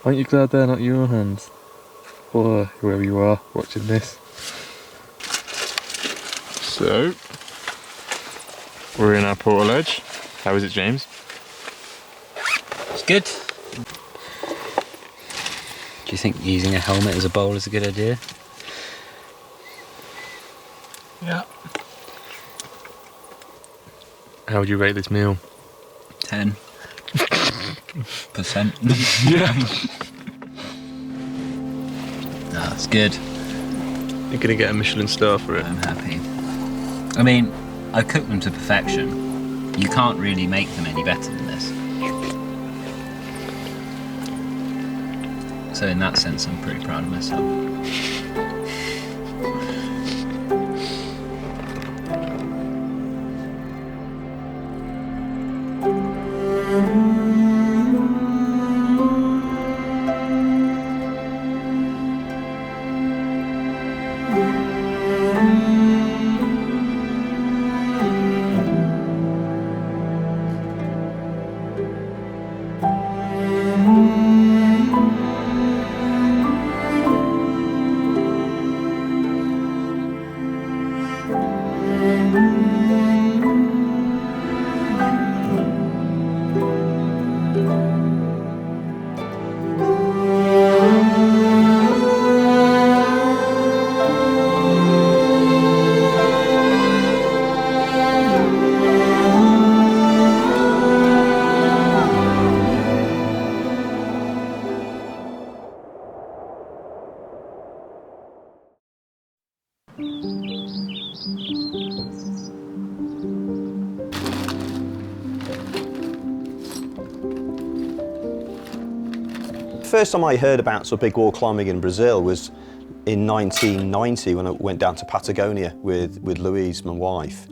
Aren't you glad they're not your hands? Or whoever you are watching this. So, we're in our portal edge. How is it, James? It's good. Do you think using a helmet as a bowl is a good idea? Yeah. How would you rate this meal? 10%. Yeah. No, it's good. You're gonna get a Michelin star for it. I'm happy. I mean, I cooked them to perfection. You can't really make them any better than this. So in that sense, I'm pretty proud of myself. The first time I heard about sort of big wall climbing in Brazil was in 1990 when I went down to Patagonia with Louise, my wife.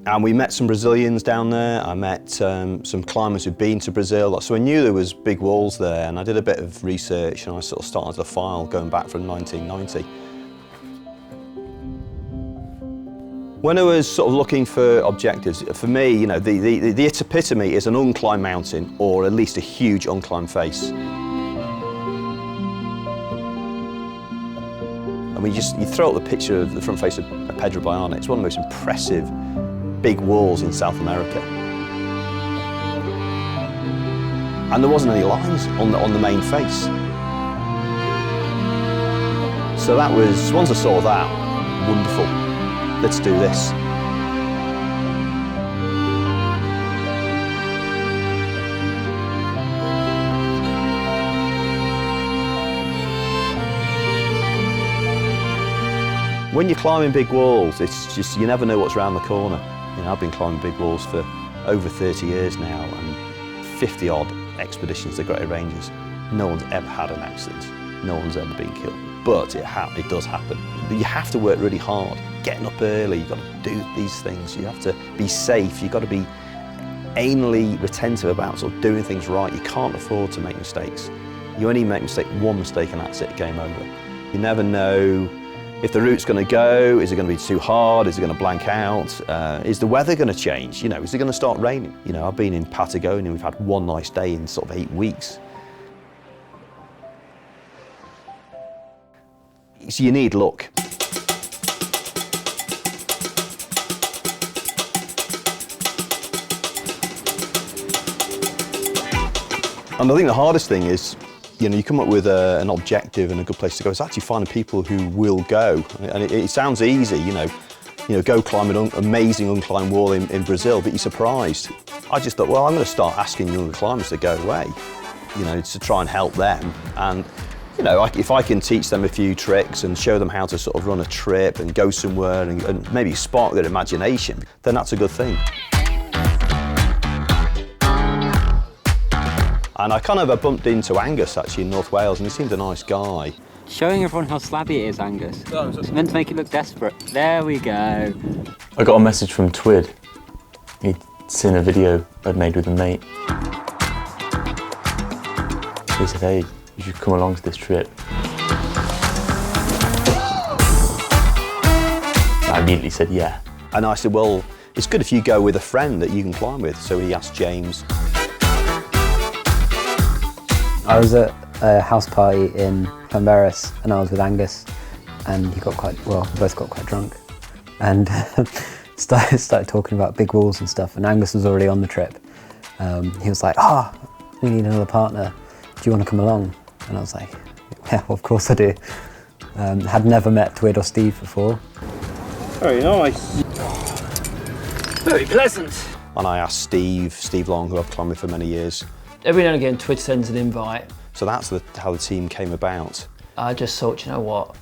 And we met some Brazilians down there. I met some climbers who'd been to Brazil. So I knew there was big walls there, and I did a bit of research and I sort of started a file going back from 1990. When I was sort of looking for objectives, for me, you know, the epitome is an unclimbed mountain or at least a huge unclimbed face. I mean, you throw up the picture of the front face of Pedra Baiana. It's one of the most impressive big walls in South America. And there wasn't any lines on the main face. So that was, once I saw that, wonderful. Let's do this. When you're climbing big walls, it's just, you never know what's around the corner. You know, I've been climbing big walls for over 30 years now, and 50 odd expeditions to Great Ranges. No one's ever had an accident. No one's ever been killed. But it does happen. But you have to work really hard. Getting up early, you've got to do these things. You have to be safe. You've got to be anally retentive about sort of doing things right. You can't afford to make mistakes. You only make one mistake and that's it, game over. You never know if the route's going to go. Is it going to be too hard? Is it going to blank out? Is the weather going to change? You know, is it going to start raining? You know, I've been in Patagonia, we've had one nice day in sort of 8 weeks. So you need luck. And I think the hardest thing is, you know, you come up with an objective and a good place to go. It's actually finding people who will go. And it sounds easy, you know, go climb an amazing unclimbed wall in Brazil, but you're surprised. I just thought, well, I'm going to start asking younger climbers to go away, you know, to try and help them. And, you know, if I can teach them a few tricks and show them how to sort of run a trip and go somewhere and maybe spark their imagination, then that's a good thing. And I bumped into Angus actually in North Wales, and he seemed a nice guy. Showing everyone how slabby it is, Angus. It's meant to make it look desperate. There we go. I got a message from Twid. He'd seen a video I'd made with a mate. He said, hey, you should come along to this trip. I immediately said yeah. And I said, well, it's good if you go with a friend that you can climb with. So he asked James. I was at a house party in Llanberis, and I was with Angus, and we both got quite drunk, and started talking about big walls and stuff, and Angus was already on the trip. He was like, we need another partner, do you want to come along? And I was like, yeah, well, of course I do. Had never met Twid or Steve before. Very nice. Very pleasant. And I asked Steve Long, who I've climbed with for many years. Every now and again, Twid sends an invite. So that's how the team came about. I just thought, you know what,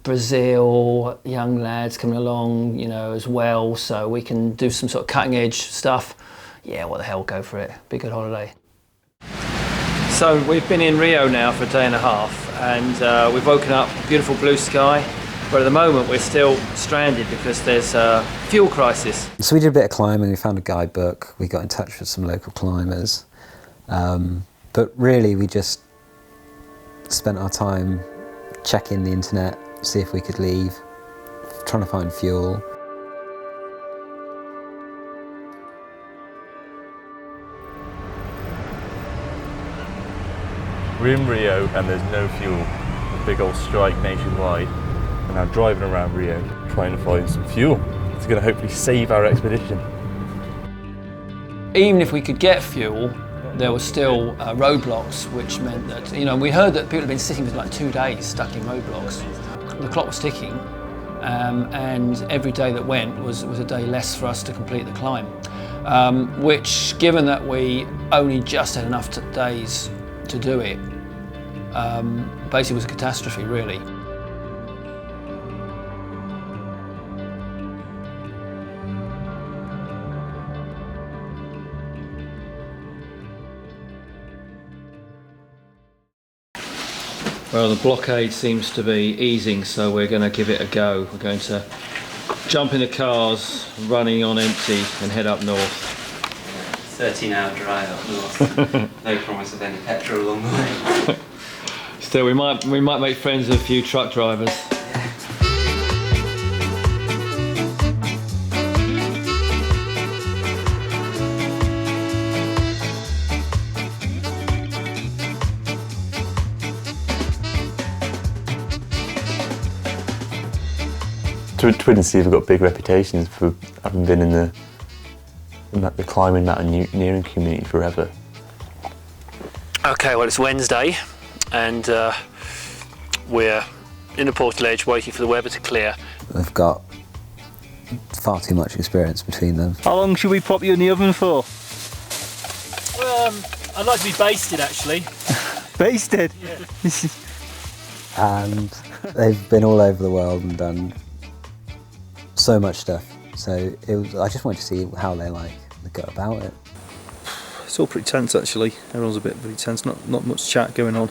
Brazil, young lads coming along, as well, so we can do some sort of cutting edge stuff. Yeah, what the hell, go for it. Be a good holiday. So we've been in Rio now for a day and a half, and we've woken up, beautiful blue sky, but at the moment we're still stranded because there's a fuel crisis. So we did a bit of climbing, we found a guidebook, we got in touch with some local climbers, but really we just spent our time checking the internet, see if we could leave, trying to find fuel. We're in Rio and there's no fuel. A big old strike nationwide. And now driving around Rio trying to find some fuel. It's going to hopefully save our expedition. Even if we could get fuel, there were still roadblocks, which meant that, we heard that people had been sitting for like 2 days stuck in roadblocks. The clock was ticking, and every day that went was a day less for us to complete the climb. Which, given that we only just had enough days to do it, basically was a catastrophe, really. Well, the blockade seems to be easing, so we're going to give it a go. We're going to jump in the cars, running on empty, and head up north. 13-hour drive up north. No promise of any petrol along the way. Still, we might make friends with a few truck drivers. Twid and Steve have got big reputations for having been in the climbing mountaineering community forever. Okay, well, it's Wednesday, and we're in a portaledge waiting for the weather to clear. They've got far too much experience between them. How long should we pop you in the oven for? I'd like to be basted, actually. Basted? Yeah. And they've been all over the world and done so much stuff. So I just wanted to see how they go about it. It's all pretty tense, actually. Everyone's a bit very tense, not much chat going on.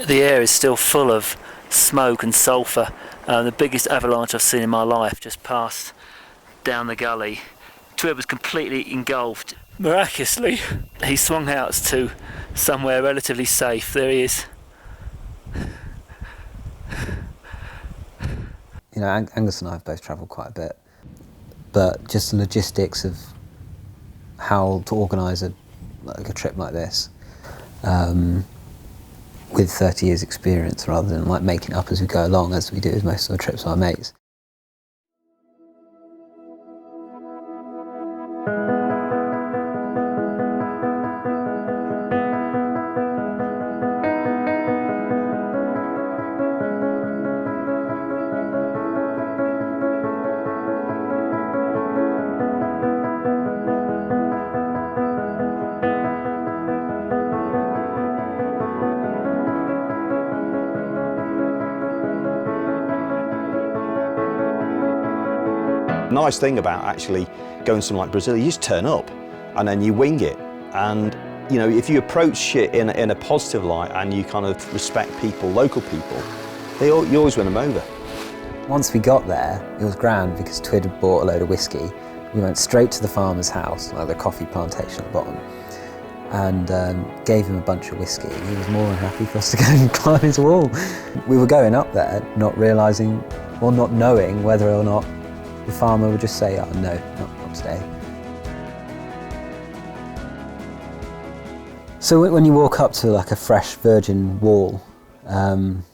The air is still full of smoke and sulphur. The biggest avalanche I've seen in my life just passed down the gully. Twid was completely engulfed. Miraculously, he swung out to somewhere relatively safe. There he is. Angus and I have both travelled quite a bit, but just the logistics of how to organise a trip like this with 30 years experience, rather than making it up as we go along, as we do with most of the trips with our mates. Nice thing about actually going somewhere like Brazil, you just turn up and then you wing it. And if you approach shit in a positive light and you kind of respect people, local people, you always win them over. Once we got there, it was grand because Twid had bought a load of whiskey. We went straight to the farmer's house, the coffee plantation at the bottom, and gave him a bunch of whiskey. He was more than happy for us to go and climb his wall. We were going up there not realising, or not knowing whether or not the farmer would just say, oh no, not today. So when you walk up to like a fresh virgin wall, you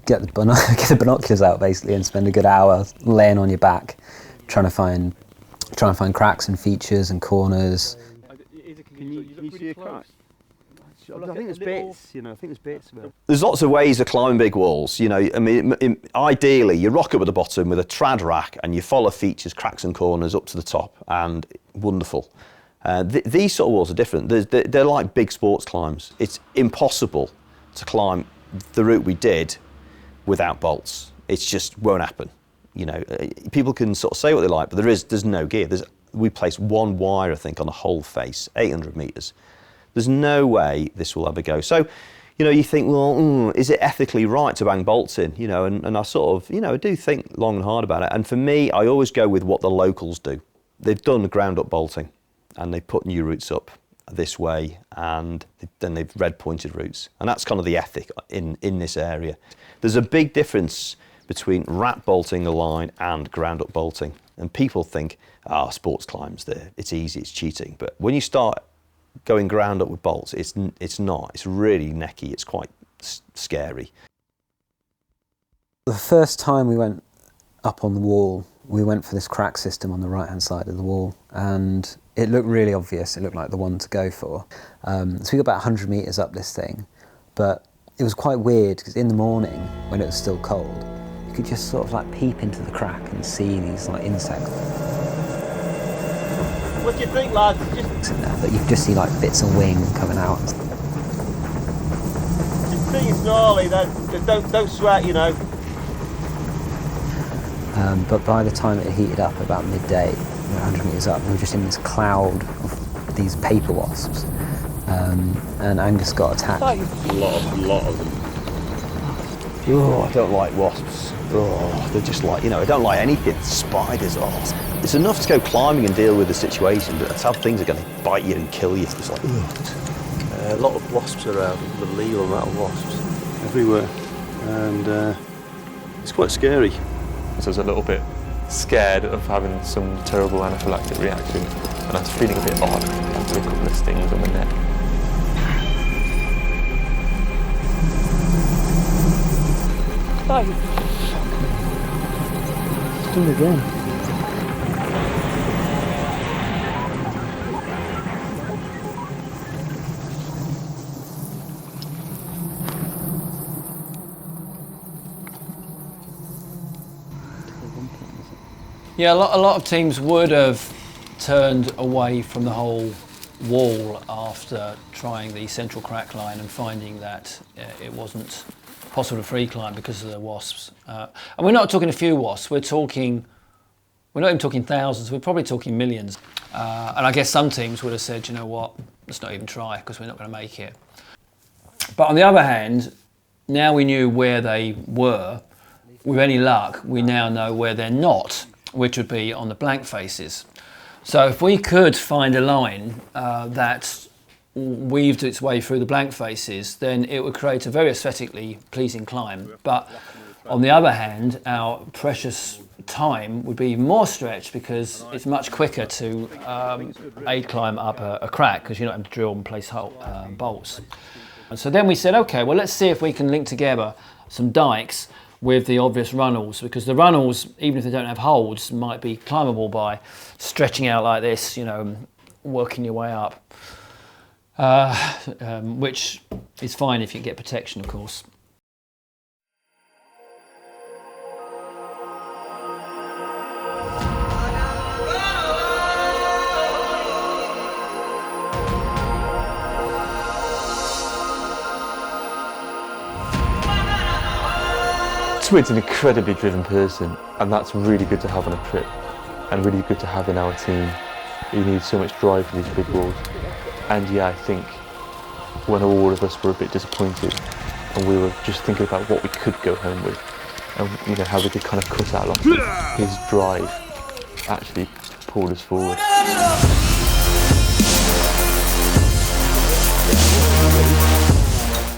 get the binoculars out basically and spend a good hour laying on your back, trying to find cracks and features and corners. Can you see a crack? I think there's bits, I think there's bits of it. There's lots of ways of climbing big walls, I mean, ideally you rock up at the bottom with a trad rack and you follow features, cracks and corners up to the top, and wonderful. These sort of walls are different. They're like big sports climbs. It's impossible to climb the route we did without bolts. It just won't happen. People can sort of say what they like, but there's no gear. We placed one wire, I think, on the whole face, 800 metres. There's no way this will ever go. So, you think, well, is it ethically right to bang bolts in? And I sort of, I do think long and hard about it. And for me, I always go with what the locals do. They've done ground up bolting and they put new routes up this way, and then they've red pointed routes. And that's kind of the ethic in this area. There's a big difference between rat bolting a line and ground up bolting. And people think, sports climbs there, it's easy, it's cheating. But when you start going ground up with bolts, it's not. It's really necky. It's quite scary. The first time we went up on the wall, we went for this crack system on the right-hand side of the wall, and it looked really obvious. It looked like the one to go for. So we got about 100 metres up this thing, but it was quite weird because in the morning, when it was still cold, you could just sort of like peep into the crack and see these like insects. What do you think, lads? But you could just see like bits of wing coming out. It's pretty gnarly, don't sweat, But by the time it heated up about midday, 100 metres up, we were just in this cloud of these paper wasps. And Angus got attacked. A lot of them. Oh, I don't like wasps. Oh, they're just like, I don't like anything. Spiders, it's enough to go climbing and deal with the situation, but that's how things are going to bite you and kill you. It's like, a lot of wasps around, the legal amount of wasps everywhere, and it's quite scary. So I was a little bit scared of having some terrible anaphylactic reaction, and I was feeling a bit odd after a couple of stings on the neck. Oh, you stung again. Yeah, a lot of teams would have turned away from the whole wall after trying the central crack line and finding that it wasn't possible to free climb because of the wasps. And we're not talking a few wasps, we're not even talking thousands, we're probably talking millions. And I guess some teams would have said, you know what, let's not even try because we're not going to make it. But on the other hand, now we knew where they were, with any luck, we now know where they're not, which would be on the blank faces. So if we could find a line that weaved its way through the blank faces, then it would create a very aesthetically pleasing climb. But on the other hand, our precious time would be more stretched because it's much quicker to aid climb up a crack because you don't have to drill and place bolts. And so then we said, okay, well, let's see if we can link together some dikes with the obvious runnels, because the runnels, even if they don't have holds, might be climbable by stretching out like this, working your way up, which is fine if you get protection, of course. Swid's an incredibly driven person, and that's really good to have on a trip and really good to have in our team. He needs so much drive for these big walls. And yeah, I think when all of us were a bit disappointed and we were just thinking about what we could go home with and how we could kind of cut out losses, his drive actually pulled us forward.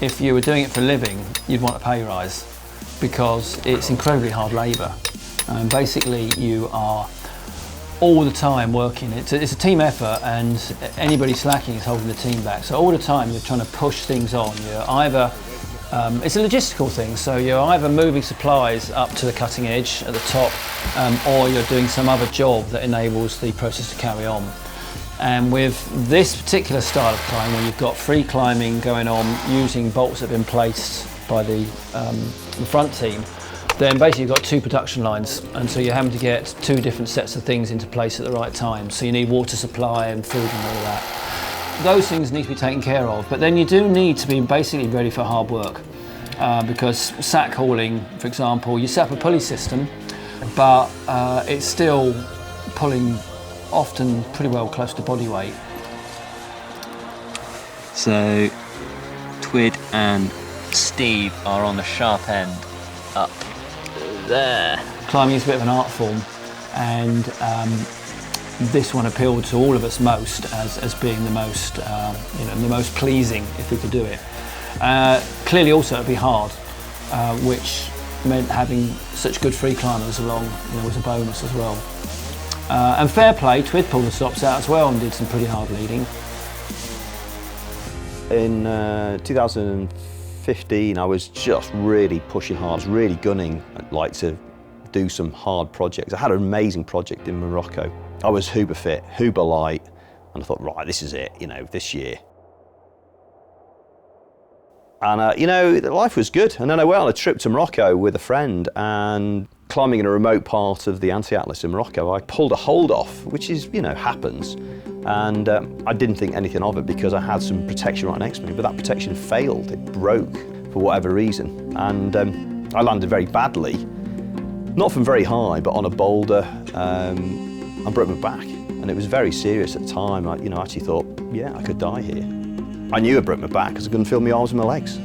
If you were doing it for a living, you'd want a pay rise, because it's incredibly hard labour. Basically, you are all the time working. It's a team effort, and anybody slacking is holding the team back. So all the time you're trying to push things on. You're either it's a logistical thing, so you're either moving supplies up to the cutting edge at the top, or you're doing some other job that enables the process to carry on. And with this particular style of climb, where you've got free climbing going on using bolts that have been placed by the front team, then basically you've got two production lines, and so you're having to get two different sets of things into place at the right time. So you need water supply and food and all of that. Those things need to be taken care of, but then you do need to be basically ready for hard work, because sack hauling, for example, you set up a pulley system, but it's still pulling often pretty well close to body weight. So Twid and Steve are on the sharp end up there. Climbing is a bit of an art form, and this one appealed to all of us most as being the most, the most pleasing if we could do it. Clearly also it'd be hard, which meant having such good free climbers along was a bonus as well. And fair play, Twid pulled the stops out as well and did some pretty hard leading. In 2015, I was just really pushing hard, I was really gunning. I'd like to do some hard projects. I had an amazing project in Morocco. I was uber fit, uber light, and I thought, right, this is it, this year. And life was good. And then I went on a trip to Morocco with a friend, and climbing in a remote part of the Anti-Atlas in Morocco, I pulled a hold off, which is, happens. And I didn't think anything of it because I had some protection right next to me, but that protection failed. It broke for whatever reason. And I landed very badly, not from very high, but on a boulder. I broke my back, and it was very serious at the time. I actually thought, yeah, I could die here. I knew I broke my back because I couldn't feel my arms and my legs.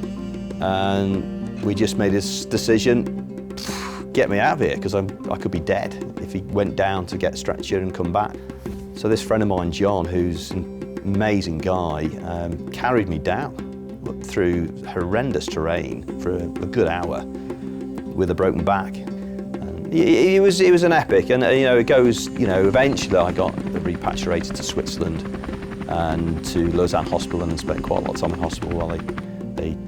And we just made this decision, get me out of here, because I could be dead if he went down to get stretcher and come back. So this friend of mine, John, who's an amazing guy, carried me down through horrendous terrain for a good hour with a broken back. And it was an epic, and it goes, eventually I got repatriated to Switzerland and to Lausanne Hospital, and spent quite a lot of time in hospital while a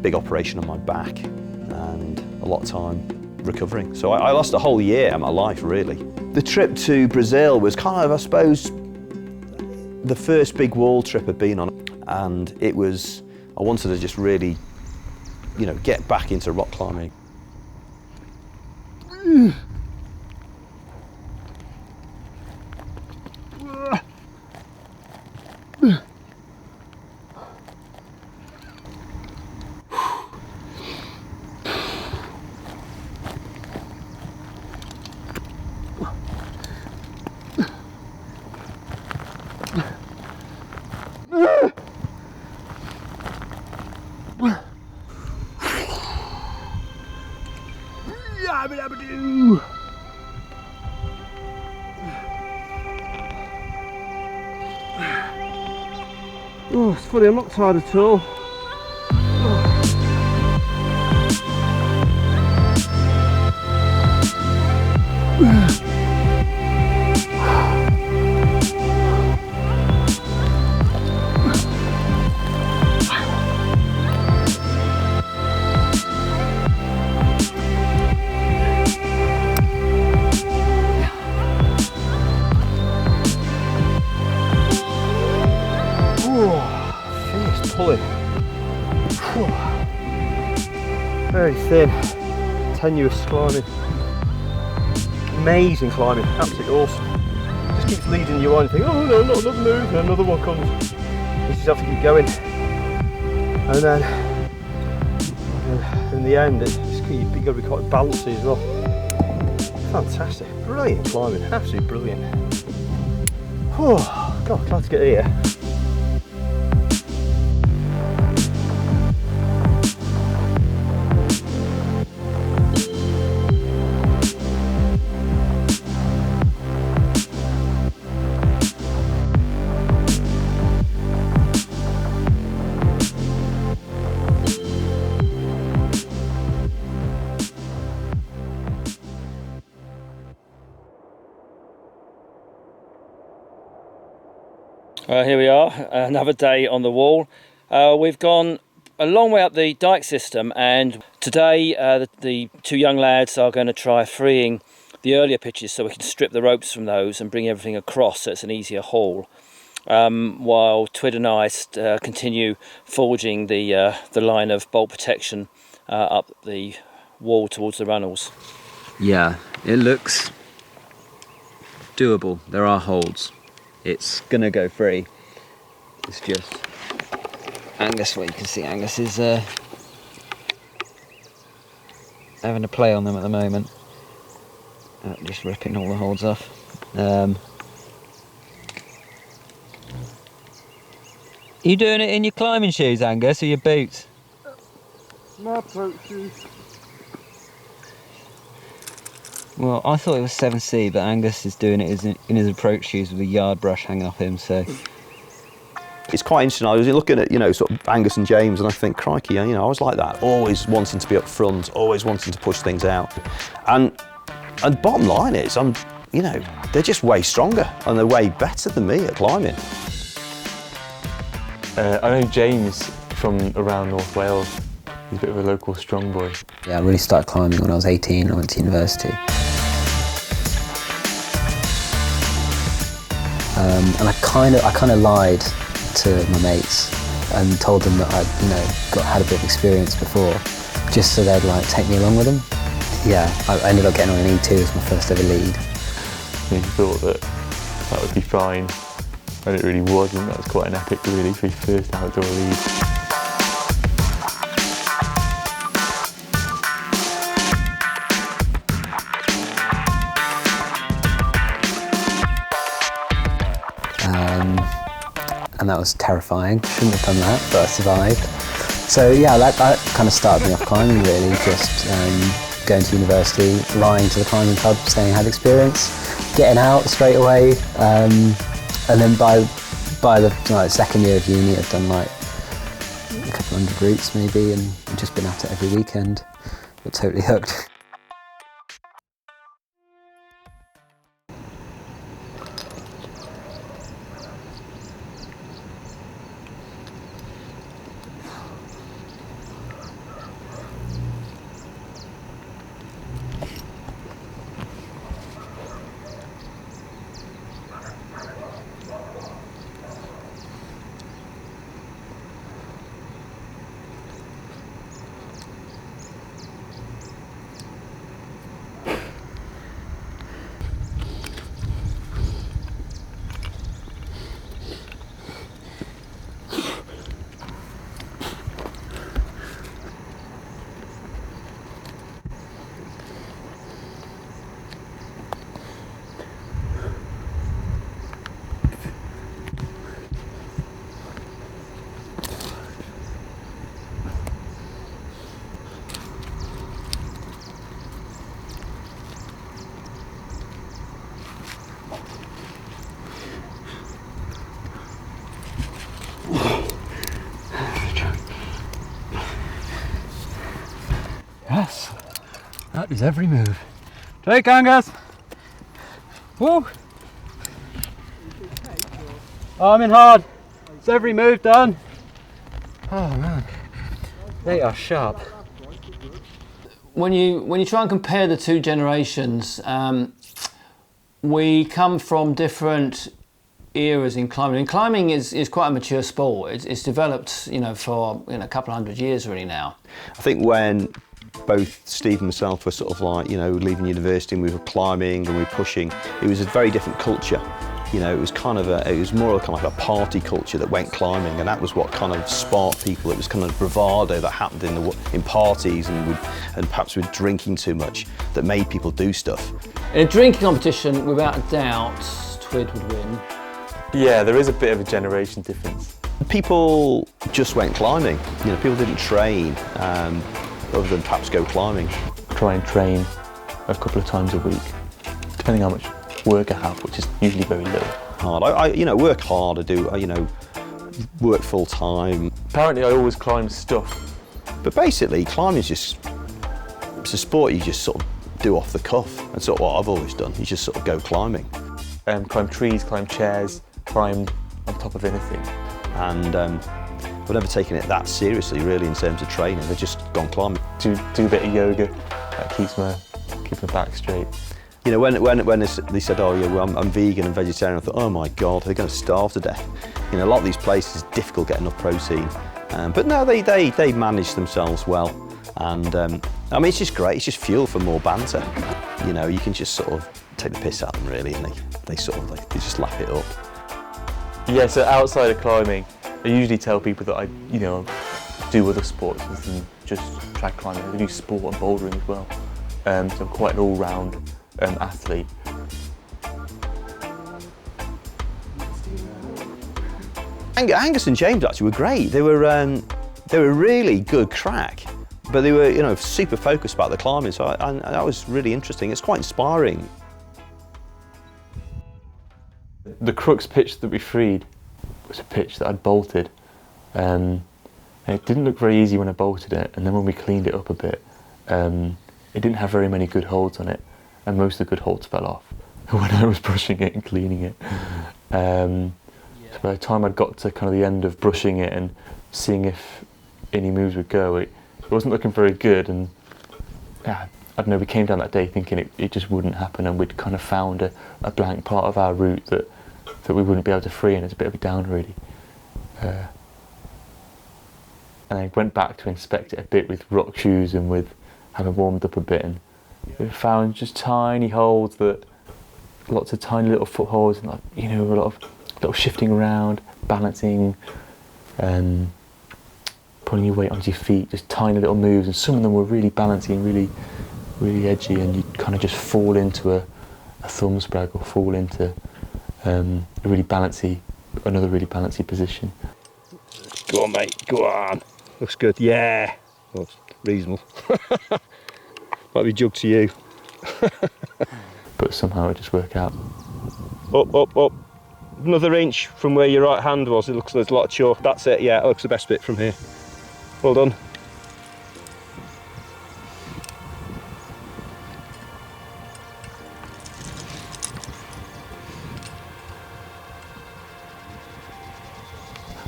big operation on my back and a lot of time recovering. So I lost a whole year of my life, really. The trip to Brazil was kind of, I suppose, the first big wall trip I'd been on, and I wanted to just really, get back into rock climbing. Oh, it's funny, I'm not tired at all. Very thin, tenuous climbing. Amazing climbing, absolutely awesome. Just keeps leading you on, you think, oh no, not another move, and another one comes. You just have to keep going. And then, in the end, you've got to be quite bouncy as well. Fantastic, brilliant climbing, absolutely brilliant. Oh, God, glad to get here. Here we are, another day on the wall. We've gone a long way up the dike system, and today the two young lads are going to try freeing the earlier pitches so we can strip the ropes from those and bring everything across so it's an easier haul. While Twid and I continue forging the line of bolt protection up the wall towards the runnels. Yeah, it looks doable. There are holds. It's gonna go free. It's just Angus. Well, you can see Angus is having a play on them at the moment. Just ripping all the holds off. You doing it in your climbing shoes, Angus, or your boots? My approach shoes. Well, I thought it was 7C, but Angus is doing it in his approach shoes with a yard brush hanging off him, so... It's quite interesting. I was looking at, sort of Angus and James, and I think, crikey, I was like that, always wanting to be up front, always wanting to push things out. And bottom line is, they're just way stronger, and they're way better than me at climbing. I know James from around North Wales. He's a bit of a local strong boy. Yeah, I really started climbing when I was 18. I went to university. And I kind of lied to my mates and told them that I'd had a bit of experience before, just so they'd take me along with them. Yeah, I ended up getting on an E2 as my first ever lead. He thought that would be fine, and it really wasn't. That was quite an epic really for his first outdoor lead. And that was terrifying. Shouldn't have done that, but I survived. So yeah, that kind of started me off climbing really, just going to university, lying to the climbing club, saying I had experience, getting out straight away, and then by the second year of uni I'd done a couple hundred routes maybe, and just been at it every weekend. Got totally hooked. Yes, that is every move. Take Angus! Woo! Oh, I'm in hard. It's every move done. Oh man, they are sharp. When you try and compare the two generations, we come from different eras in climbing. And climbing is quite a mature sport. It's developed, for a couple of hundred years really now. I think when both Steve and myself were sort of leaving university and we were climbing and we were pushing, it was a very different culture. It was it was more kind of like a party culture that went climbing, and that was what kind of sparked people. It was kind of bravado that happened in parties and perhaps with drinking too much that made people do stuff. In a drinking competition, without a doubt, Twid would win. Yeah, there is a bit of a generation difference. People just went climbing. People didn't train other than perhaps go climbing. Try and train a couple of times a week, depending how much work I have, which is usually very little. Hard. I work hard. I do. Work full time. Apparently, I always climb stuff. But basically, climbing is it's a sport you just sort of do off the cuff, and sort of what I've always done. You just sort of go climbing. Climb trees, climb chairs, climbed on top of anything. And I've never taken it that seriously, really, in terms of training. They've just gone climbing. Do a bit of yoga, that keeps my back straight. You know, when they said, oh, yeah, well, I'm vegan and vegetarian, I thought, oh my God, they're going to starve to death. You know, a lot of these places, it's difficult getting enough protein. But no, they manage themselves well. And I mean, it's just great. It's just fuel for more banter. You know, you can just sort of take the piss out of them, really, and they just lap it up. Yeah, so outside of climbing, I usually tell people that I, you know, do other sports other than just trad climbing. I do sport and bouldering as well. So I'm quite an all-round athlete. Angus and James actually were great. They were really good crack, but they were, you know, super focused about the climbing. So that was really interesting. It's quite inspiring. The crux pitch that we freed was a pitch that I'd bolted, and it didn't look very easy when I bolted it. And then when we cleaned it up a bit, it didn't have very many good holds on it, and most of the good holds fell off when I was brushing it and cleaning it. So by the time I'd got to kind of the end of brushing it and seeing if any moves would go, it wasn't looking very good. And yeah, I don't know, we came down that day thinking it just wouldn't happen, and we'd kind of found a blank part of our route that we wouldn't be able to free, and it's a bit of a downer, really. And I went back to inspect it a bit with rock shoes and with having warmed up a bit, and we found just tiny holes, lots of tiny little footholds, and, like, you know, a lot of little shifting around, balancing, pulling your weight onto your feet, just tiny little moves, and some of them were really bouncy and really, really edgy, and you'd kind of just fall into a thumb sprag or fall into another really bouncy position. Go on, mate, go on. Looks good, yeah. Well, it's reasonable. Might be jug to you. But somehow it just worked out. Up, up, up. Another inch from where your right hand was. It looks like there's a lot of chalk. That's it, yeah, it looks the best bit from here. Well done.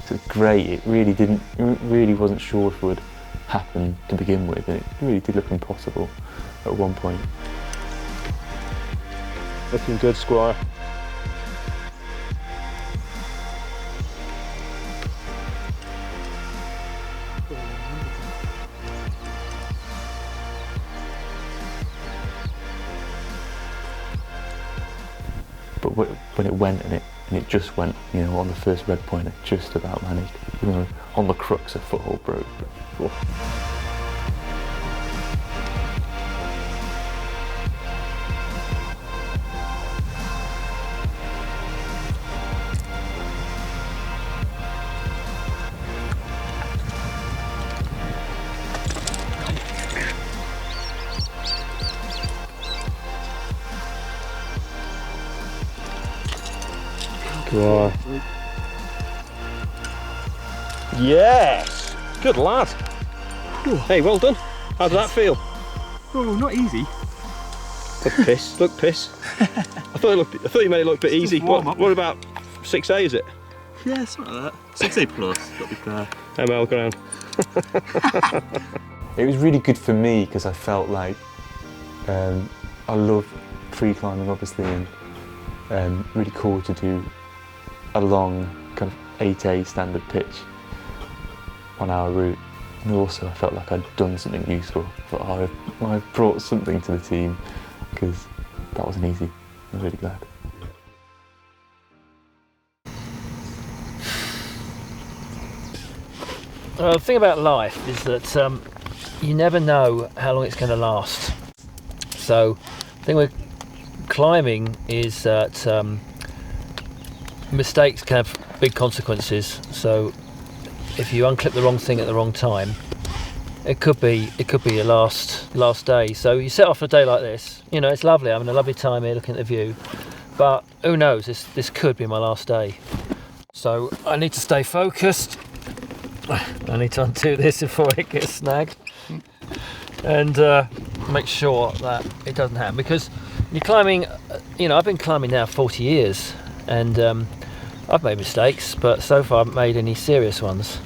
So great, it really wasn't sure if it would happen to begin with, and it really did look impossible at one point. Looking good, Squire. But when it went and it just went, you know, on the first red point, it just about managed. You know, on the crux, a foothold broke. But, Go on. Yes! Good lad. Hey, well done. How did that feel? Oh, not easy. Look piss. Look piss. I thought you made it look a bit easy. What about 6A is it? Yeah, something like that. 6A plus, got to be fair. ML ground. it was really good for me because I felt like I love free climbing, obviously, and really cool to do a long kind of 8A standard pitch on our route. And also I felt like I'd done something useful. I thought, oh, I've brought something to the team, because that wasn't easy. I'm really glad. The thing about life is that you never know how long it's going to last. So the thing with climbing is that mistakes can have big consequences. So if you unclip the wrong thing at the wrong time, it could be your last day. So you set off a day like this, you know, it's lovely, having a lovely time here looking at the view, but who knows, this could be my last day. So I need to stay focused. I need to undo this before it gets snagged, and make sure that it doesn't happen, because you're climbing, you know, I've been climbing now 40 years, and I've made mistakes, but so far I haven't made any serious ones.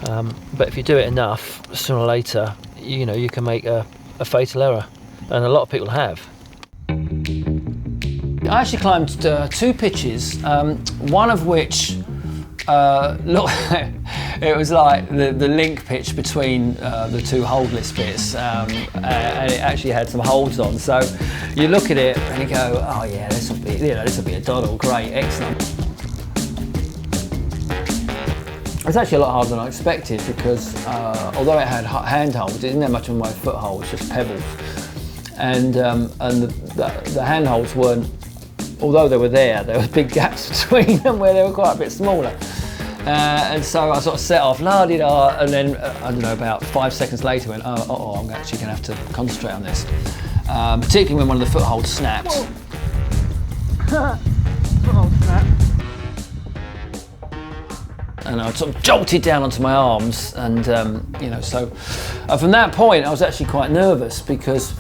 But if you do it enough, sooner or later, you know, you can make a fatal error, and a lot of people have. I actually climbed 2 pitches, one of which look, it was like the link pitch between the 2 holdeless bits, and it actually had some holds on. So you look at it and you go, oh yeah, this will be, you know, this will be a doddle, great, excellent. It's actually a lot harder than I expected because although it had handholds, it didn't have much of my footholds, just pebbles, and the handholds weren't. Although they were there were big gaps between them where they were quite a bit smaller. And so I sort of set off, la-di-da, and then, I don't know, about 5 seconds later went, oh, I'm actually going to have to concentrate on this. Particularly when one of the footholds snapped. Foothold snapped. And I sort of jolted down onto my arms, and, you know, so from that point I was actually quite nervous because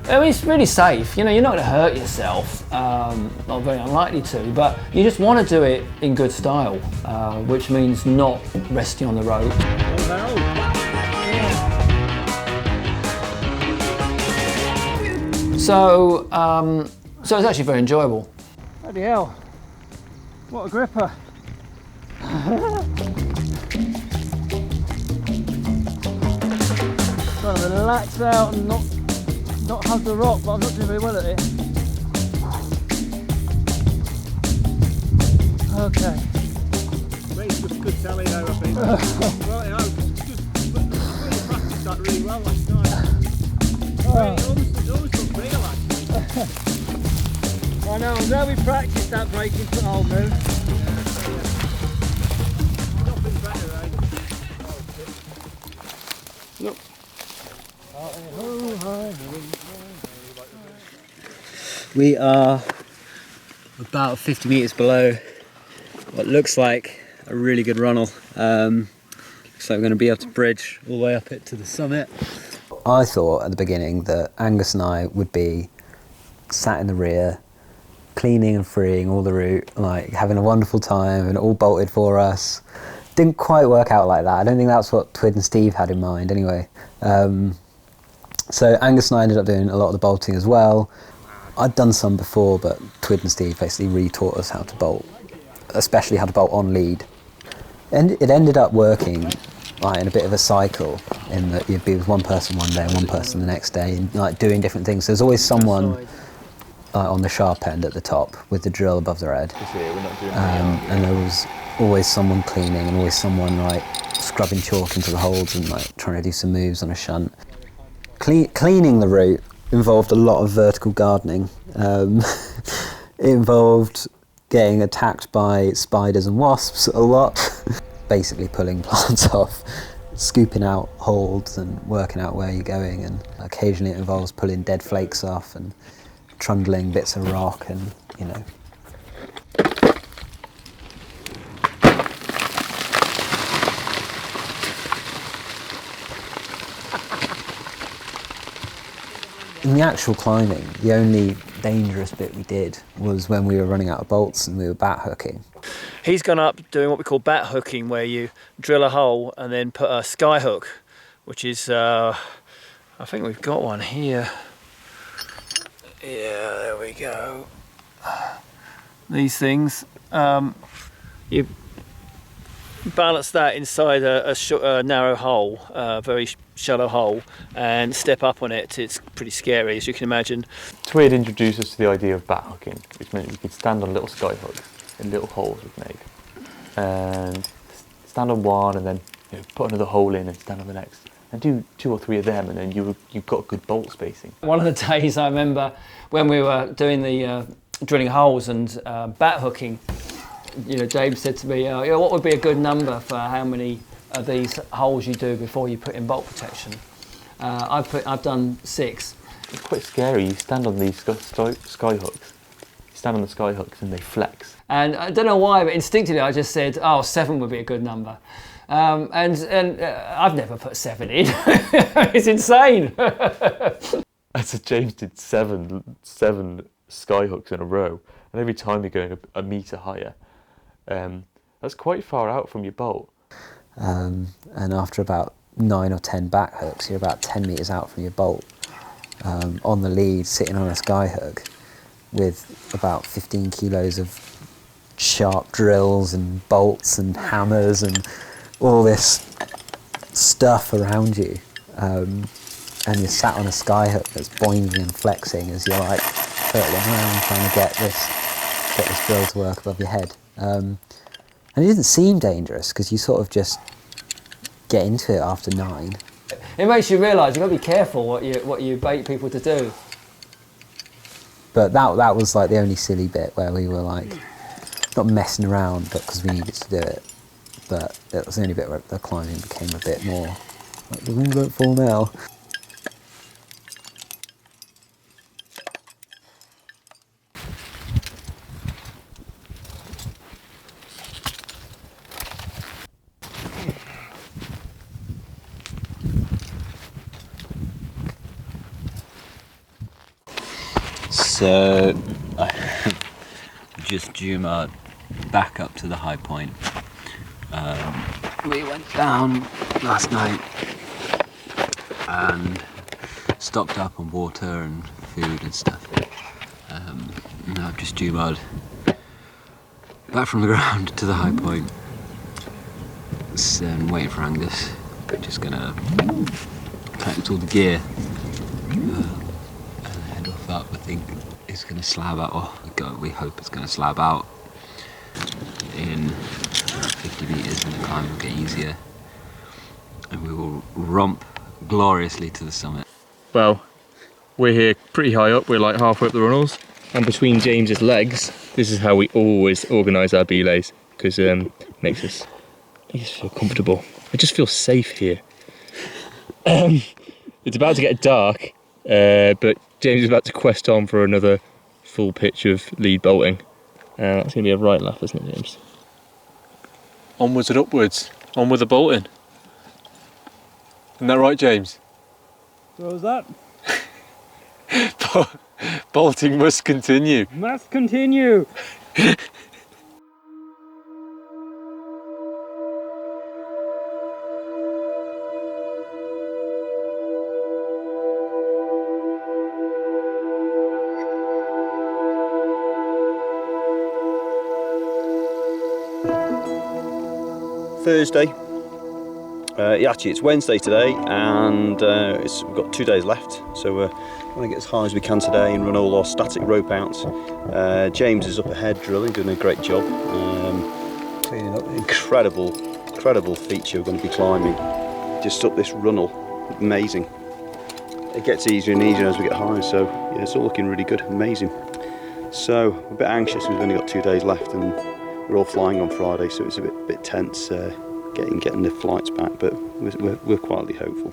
I mean, it's really safe, you know, you're not going to hurt yourself, not very unlikely to, but you just want to do it in good style, which means not resting on the rope. So it's actually very enjoyable. Bloody hell, what a gripper. Trying to relax out and not hug the rock, but I'm not doing very well at it. Okay. It's just good telly though, I think. Right, I practiced that really well last night. It almost looked real actually. I know, I'm glad we practiced that breaking foothold move. Nothing better, eh? Look. We are about 50 metres below what looks like a really good runnel. Looks like we're going to be able to bridge all the way up it to the summit. I thought at the beginning that Angus and I would be sat in the rear, cleaning and freeing all the route, like having a wonderful time and all bolted for us. Didn't quite work out like that. I don't think that's what Twid and Steve had in mind anyway. So Angus and I ended up doing a lot of the bolting as well. I'd done some before, but Twid and Steve basically re-taught us how to bolt, especially how to bolt on lead. And it ended up working like in a bit of a cycle, in that you'd be with one person one day and one person the next day, and like doing different things. There's always someone on the sharp end at the top with the drill above their head, and there was always someone cleaning and always someone like scrubbing chalk into the holes and like trying to do some moves on a shunt. Cleaning the route involved a lot of vertical gardening. It involved getting attacked by spiders and wasps a lot. Basically pulling plants off, scooping out holds and working out where you're going, and occasionally it involves pulling dead flakes off and trundling bits of rock, and you know. In the actual climbing, the only dangerous bit we did was when we were running out of bolts and we were bat hooking. He's gone up doing what we call bat hooking, where you drill a hole and then put a sky hook, which is, I think we've got one here. Yeah, there we go. These things, you balance that inside a narrow hole, a very shallow hole, and step up on it. It's pretty scary, as you can imagine. Twid introduced us to the idea of bat hooking, which meant we could stand on little sky hooks in little holes we've made, and stand on one and then put another hole in and stand on the next, and do 2 or 3 of them, and then you've got good bolt spacing. One of the days I remember when we were doing the drilling holes and bat hooking, you know, Dave said to me, what would be a good number for how many of these holes you do before you put in bolt protection? I've done 6. It's quite scary. You stand on these sky hooks. You stand on the sky hooks and they flex. And I don't know why, but instinctively I just said, 7 would be a good number. And I've never put 7 in. It's insane. So James did 7 sky hooks in a row, and every time you're going a metre higher, That's quite far out from your bolt. And after about 9 or 10 back hooks, you're about 10 metres out from your bolt, on the lead, sitting on a sky hook with about 15 kilos of sharp drills and bolts and hammers and all this stuff around you. And you're sat on a sky hook that's boinging and flexing as you're like hurtling around trying to get this drill to work above your head. And it didn't seem dangerous because you sort of just get into it after 9. It makes you realise you've got to be careful what you bait people to do. But that was like the only silly bit where we were like, not messing around, but because we needed to do it. But it was the only bit where the climbing became a bit more like, the wings won't fall now. So I just Juma back up to the high point. We went down last night and stocked up on water and food and stuff. And I've just Juma'd back from the ground to the high point. And waiting for Angus. Just gonna collect all the gear. Head off up. I think it's going to slab out, or we hope it's going to slab out in 50 metres, and the climb will get easier, and we will romp gloriously to the summit. Well, we're here pretty high up, we're like halfway up the runnels, and between James's legs, this is how we always organise our belays, because it makes us feel comfortable. I just feel safe here. It's about to get dark, but James is about to quest on for another full pitch of lead bolting. That's going to be a right laugh, isn't it, James? Onwards and upwards, on with the bolting. Isn't that right, James? What was that? Bolting must continue. Must continue. Thursday. Actually, it's Wednesday today, and we've got 2 days left, so we're going to get as high as we can today and run all our static rope outs. James is up ahead drilling, doing a great job. Cleaning up. Incredible feature we're going to be climbing. Just up this runnel, amazing. It gets easier and easier as we get higher, so yeah, it's all looking really good, amazing. So we're a bit anxious, we've only got 2 days left, and we're all flying on Friday, so it's a bit tense getting the flights back, but we're quietly hopeful.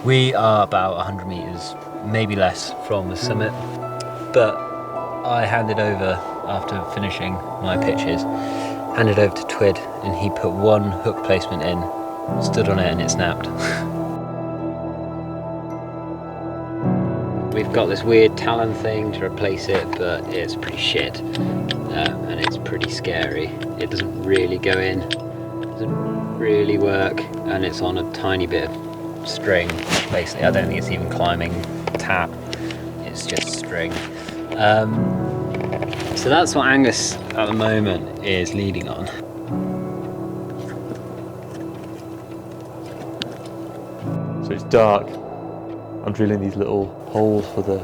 We are about 100 metres, maybe less, from the summit, but I handed over, after finishing my pitches, handed over to Twid, and he put one hook placement in, stood on it, and it snapped. We've got this weird talon thing to replace it, but it's pretty shit, and it's pretty scary. It doesn't really go in, doesn't really work, and it's on a tiny bit of string. Basically, I don't think it's even climbing tap, it's just string. So that's what Angus at the moment is leading on. So it's dark. I'm drilling these little holes for the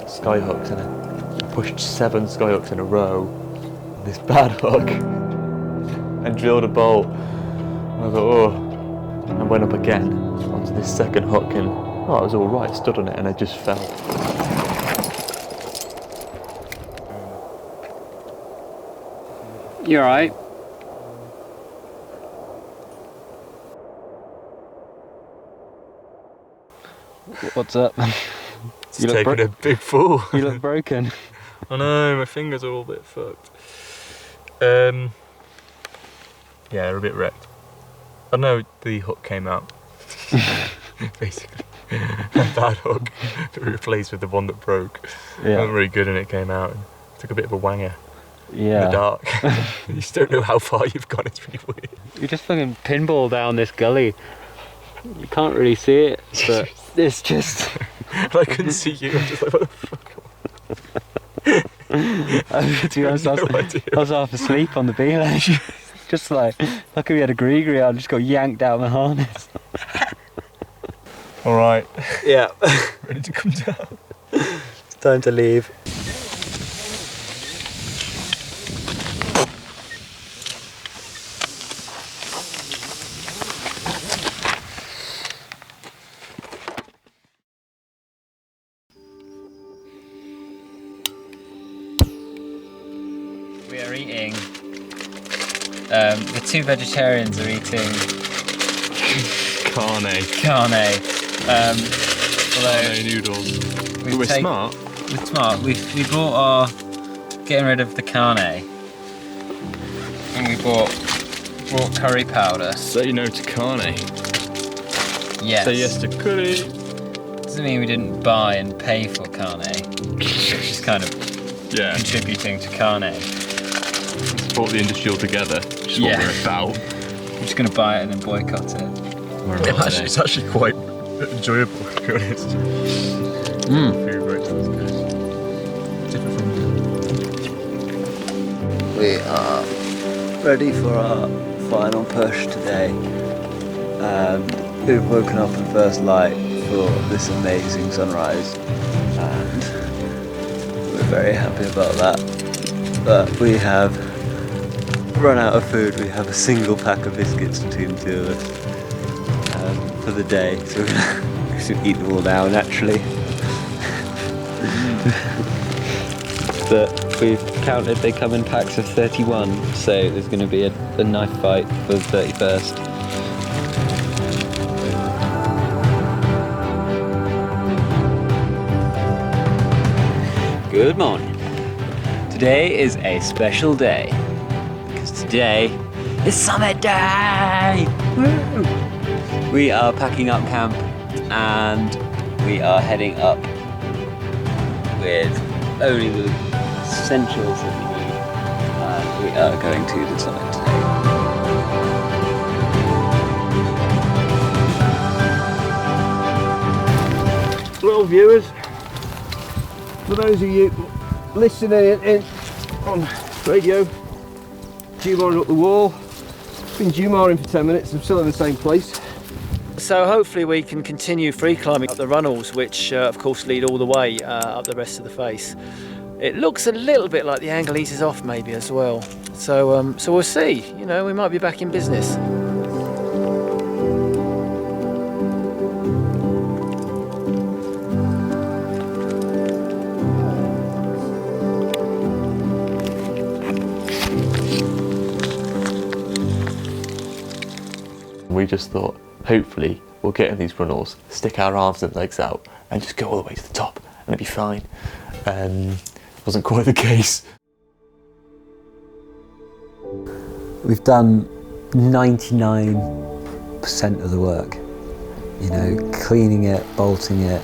sky hooks, and I pushed 7 sky hooks in a row on this bad hook and drilled a bolt. And I thought, oh, and went up again onto this second hook, and oh, it was all right, stood on it, and I just fell. You alright? What's up? It's taking a big fall. You look broken. I know, my fingers are all a bit fucked. Yeah, they're a bit wrecked. I know the hook came out. Basically. A bad hook that we replaced with the one that broke. Yeah. It wasn't really good and it came out and took a bit of a wanger in Yeah. the dark. You just don't know how far you've gone, it's really weird. You just fucking pinball down this gully. You can't really see it, but it's just... And I couldn't see you, I'm just like, what the fuck? To be honest, No I was half asleep on the beam edge. Just like, luckily we had a gree, I just got yanked out of my harness. Alright, Yeah. ready to come down. It's time to leave. We are eating. The two vegetarians are eating Carne although noodles. we've We're take- smart. We're smart. We bought our getting rid of the carne, and we bought curry powder. Say no to carne. Yes. Say yes to curry. Doesn't mean we didn't buy and pay for carne, which is kind of Yeah, contributing to carne. support the industry altogether, which is Yeah. what we're about. We're just going to buy it and then boycott it. It's actually quite enjoyable, to be honest. Food right, sounds good. Different from We are ready for our final push today. We've woken up in first light for this amazing sunrise, and we're very happy about that. But we have run out of food. We have a single pack of biscuits between the two of us for the day, so we're gonna eat them all now naturally. But we've counted, they come in packs of 31, so there's going to be a knife fight for the 31st. Good morning. Today is a special day, because today is Summit Day! Woo! We are packing up camp and we are heading up with only the essentials that we need, and we are going to the summit today. Well, viewers, for those of you listening in on radio, Jumaring up the wall. Been Jumaring for 10 minutes, I'm still in the same place. So hopefully we can continue free climbing up the runnels, which of course lead all the way up the rest of the face. It looks a little bit like the angle eases off maybe as well. So we'll see, you know, we might be back in business. We just thought, hopefully, we'll get in these runnels, stick our arms and legs out, and just go all the way to the top, and it'll be fine. Wasn't quite the case. We've done 99% of the work. You know, cleaning it, bolting it,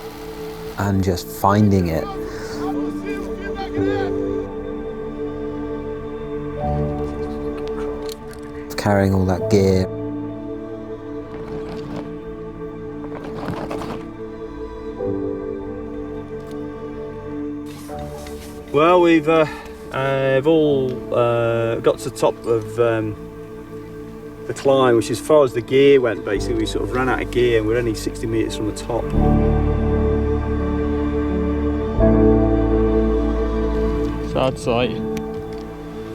and just finding it. Carrying all that gear. Well, we've all got to the top of the climb, which is as far as the gear went. Basically, we sort of ran out of gear and we're only 60 metres from the top. Sad sight.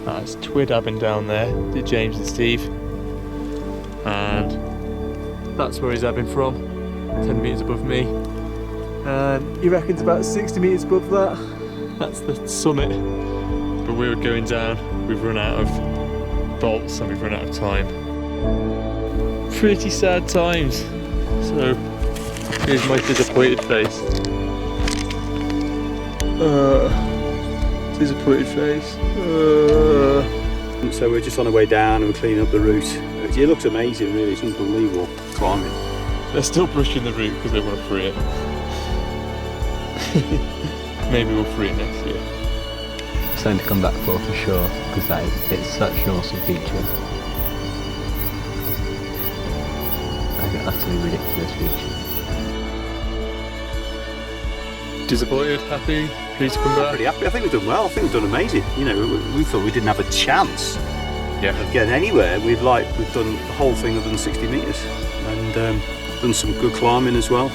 That's Twid having down there, the James and Steve. And that's where he's having from, 10 metres above me. And he reckons about 60 metres above that. That's the summit. But we were going down, we've run out of bolts and we've run out of time. Pretty sad times. So Here's my disappointed face. Disappointed face. So we're just on our way down and we're cleaning up the route. It looks amazing, really. It's unbelievable climbing. They're still brushing the route because they want to free it. Maybe we'll free it next year. Something to come back for sure, because it's such an awesome feature. Like an utterly ridiculous feature. Disappointed, happy, pleased to come back. Pretty happy. I think we've done well. I think we've done amazing. You know, we thought we didn't have a chance of getting anywhere. We've done the whole thing other than 60 metres, and done some good climbing as well.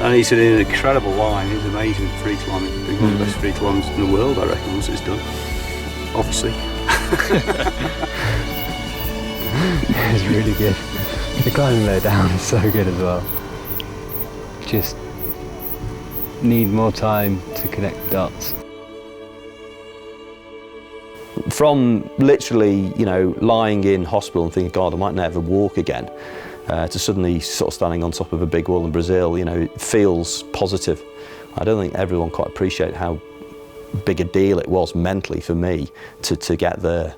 And he's in an incredible line. He's amazing free climbing. One of the best free climbs in the world, I reckon, once it's done. Obviously. It's really good. The climbing low down is so good as well. Just need more time to connect the dots. From literally, you know, lying in hospital and thinking, God, I might never walk again, to suddenly sort of standing on top of a big wall in Brazil, you know, it feels positive. I don't think everyone quite appreciate how big a deal it was mentally for me to get there.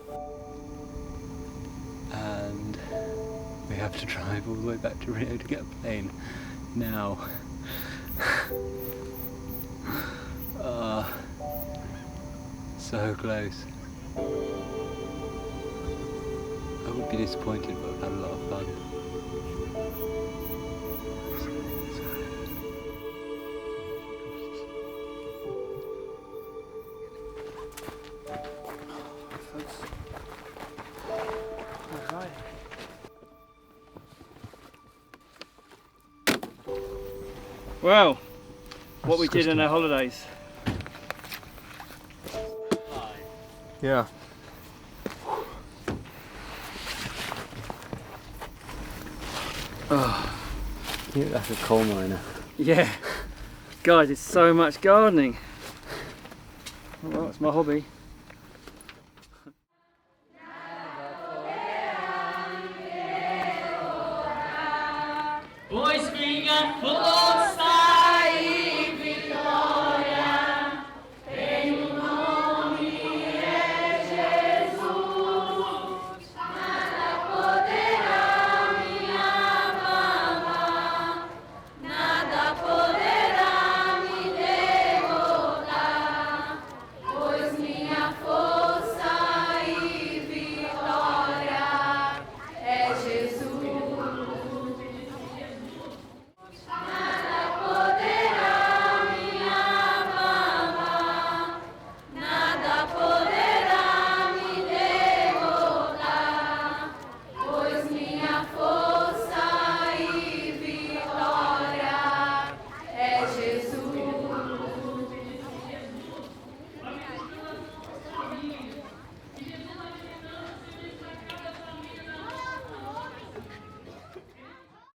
And we have to drive all the way back to Rio to get a plane now. So close. I would be disappointed, but I've had a lot of fun. Wow, what we did in our holidays. Yeah. You look like a coal miner. Yeah, guys, it's so much gardening. Well, it's my hobby. Pois minha força